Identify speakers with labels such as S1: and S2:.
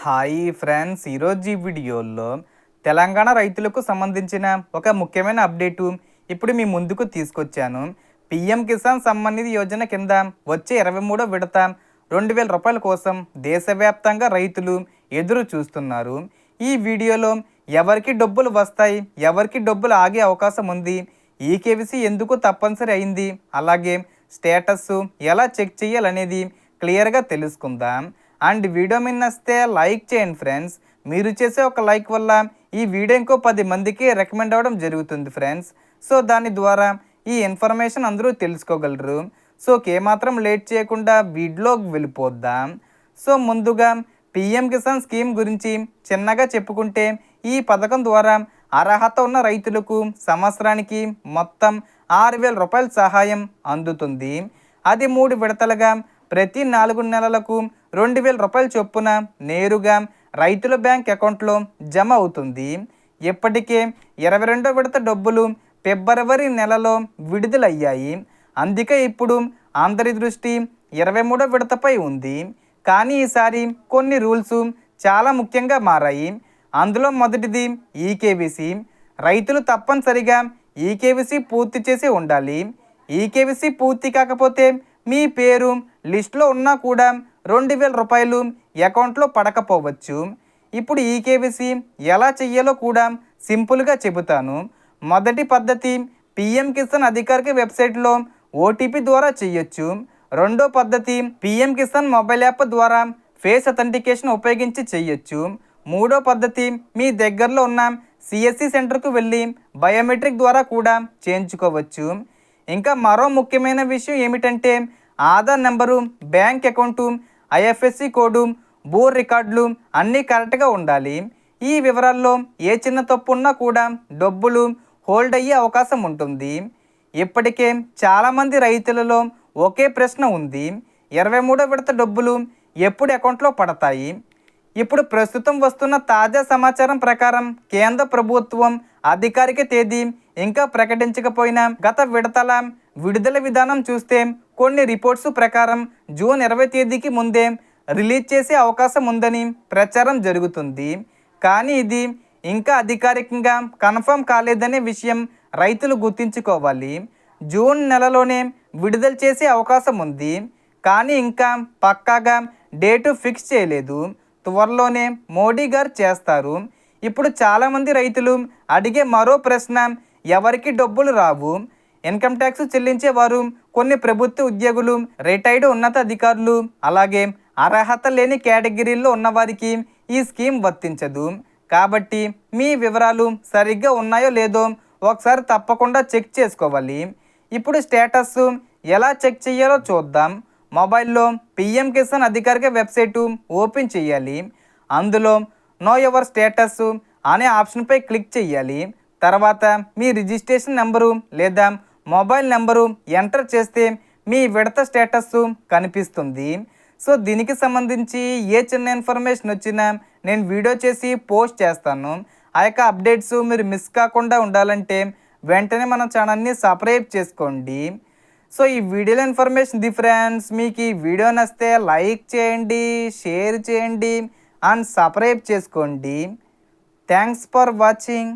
S1: Hi friends, ఈరోజు ఈ వీడియోలో తెలంగాణ రైతులకు సంబంధించిన ఒక ముఖ్యమైన అప్డేటు ఇప్పుడు మీ ముందుకు తీసుకొచ్చాను. పిఎం కిసాన్ సమ్మాన్ నిధి యోజన కింద వచ్చే 23వ విడత 2000 రూపాయల కోసం దేశవ్యాప్తంగా రైతులు ఎదురు చూస్తున్నారు. ఈ వీడియోలో ఎవరికి డబ్బులు వస్తాయి, ఎవరికి డబ్బులు ఆగే అవకాశం ఉంది, ఈకేవీసీ ఎందుకు తప్పనిసరి అయింది, అలాగే స్టేటస్ ఎలా చెక్ చేయాలనేది క్లియర్గా తెలుసుకుందాం. అండ్ వీడియో మీద నచ్చితే లైక్ చేయండి ఫ్రెండ్స్. మీరు చేసే ఒక లైక్ వల్ల ఈ వీడియో ఇంకో 10 మందికి రికమెండ్ అవ్వడం జరుగుతుంది ఫ్రెండ్స్. సో దాని ద్వారా ఈ ఇన్ఫర్మేషన్ అందరూ తెలుసుకోగలరు. సో ఏమాత్రం లేట్ చేయకుండా వీడియోకి వెళ్ళిపోద్దాం. సో ముందుగా పిఎం కిసాన్ స్కీమ్ గురించి చిన్నగా చెప్పుకుంటే, ఈ పథకం ద్వారా అర్హత ఉన్న రైతులకు సంవత్సరానికి మొత్తం 6000 రూపాయల సహాయం అందుతుంది. అది 3 విడతలుగా ప్రతి 4 నెలలకు 2000 రూపాయల చొప్పున నేరుగా రైతుల బ్యాంక్ అకౌంట్లో జమ అవుతుంది. ఇప్పటికే 22వ విడత డబ్బులు ఫిబ్రవరి నెలలో విడుదలయ్యాయి. అందుకే ఇప్పుడు అందరి దృష్టి 23వ విడతపై ఉంది. కానీ ఈసారి కొన్ని రూల్స్ చాలా ముఖ్యంగా మారాయి. అందులో మొదటిది ఈకేవీసీ. రైతులు తప్పనిసరిగా ఈకేవీసీ పూర్తి చేసి ఉండాలి. ఈకేవీసీ పూర్తి కాకపోతే మీ పేరు లిస్టులో ఉన్నా కూడా 2000 రూపాయలు అకౌంట్లో పడకపోవచ్చు. ఇప్పుడు ఈకేవీసీ ఎలా చెయ్యాలో కూడా సింపుల్గా చెబుతాను. మొదటి పద్ధతి పిఎం కిసాన్ అధికారిక వెబ్సైట్లో ఓటీపీ ద్వారా చేయొచ్చు. రెండో పద్ధతి పిఎం కిసాన్ మొబైల్ యాప్ ద్వారా ఫేస్ అథెంటికేషన్ ఉపయోగించి చేయొచ్చు. మూడో పద్ధతి మీ దగ్గరలో ఉన్న సిఎస్సి సెంటర్కు వెళ్ళి బయోమెట్రిక్ ద్వారా కూడా చేయించుకోవచ్చు. ఇంకా మరో ముఖ్యమైన విషయం ఏమిటంటే, Aadhaar number, bank account, IFSC code, భూ రికార్డులు అన్నీ కరెక్ట్గా ఉండాలి. ఈ వివరాల్లో ఏ చిన్న తప్పు ఉన్నా కూడా డబ్బులు హోల్డ్ అయ్యే అవకాశం ఉంటుంది. ఇప్పటికే చాలామంది రైతులలో ఒకే ప్రశ్న ఉంది: 23వ విడత డబ్బులు ఎప్పుడు అకౌంట్లో పడతాయి? ఇప్పుడు ప్రస్తుతం వస్తున్న తాజా సమాచారం ప్రకారం కేంద్ర ప్రభుత్వం అధికారిక తేదీ ఇంకా ప్రకటించకపోయినా గత విడతల విడుదల విధానం చూస్తే కొన్ని రిపోర్ట్స్ ప్రకారం జూన్ 20 తేదీకి ముందే రిలీజ్ చేసే అవకాశం ఉందని ప్రచారం జరుగుతుంది. కానీ ఇది ఇంకా అధికారికంగా కన్ఫర్మ్ కాలేదనే విషయం రైతులు గుర్తుంచుకోవాలి. జూన్ నెలలోనే విడుదల చేసే అవకాశం ఉంది, కానీ ఇంకా పక్కాగా డేటు ఫిక్స్ చేయలేదు. త్వరలోనే మోడీ గారు చేస్తారు. ఇప్పుడు చాలామంది రైతులు అడిగే మరో ప్రశ్న: ఎవరికి డబ్బులు రావు? ఇన్కమ్ ట్యాక్స్ చెల్లించేవారు, కొన్ని ప్రభుత్వ ఉద్యోగులు, రిటైర్డ్ ఉన్నత అధికారులు, అలాగే అర్హత లేని కేటగిరీల్లో ఉన్నవారికి ఈ స్కీమ్ వర్తించదు. కాబట్టి మీ వివరాలు సరిగ్గా ఉన్నాయో లేదో ఒకసారి తప్పకుండా చెక్ చేసుకోవాలి. ఇప్పుడు స్టేటస్ ఎలా చెక్ చేయాలో చూద్దాం. మొబైల్లో పిఎం కిసాన్ అధికారిక వెబ్సైటు ఓపెన్ చేయాలి. అందులో నో యువర్ స్టేటస్ అనే ఆప్షన్పై క్లిక్ చేయాలి. తర్వాత మీ రిజిస్ట్రేషన్ నెంబరు లేదా మొబైల్ నెంబరు ఎంటర్ చేస్తే మీ విడత స్టేటస్ కనిపిస్తుంది. సో దీనికి సంబంధించి ఏ చిన్న ఇన్ఫర్మేషన్ వచ్చినా నేను వీడియో చేసి పోస్ట్ చేస్తాను. ఆ యొక్క అప్డేట్స్ మీరు మిస్ కాకుండా ఉండాలంటే వెంటనే మన ఛానల్ని సబ్స్క్రైబ్ చేసుకోండి. సో ఈ వీడియోలో ఇన్ఫర్మేషన్ ఫ్రెండ్స్. మీకు ఈ వీడియో నచ్చితే లైక్ చేయండి, షేర్ చేయండి అండ్ సబ్స్క్రైబ్ చేసుకోండి. Thanks for watching.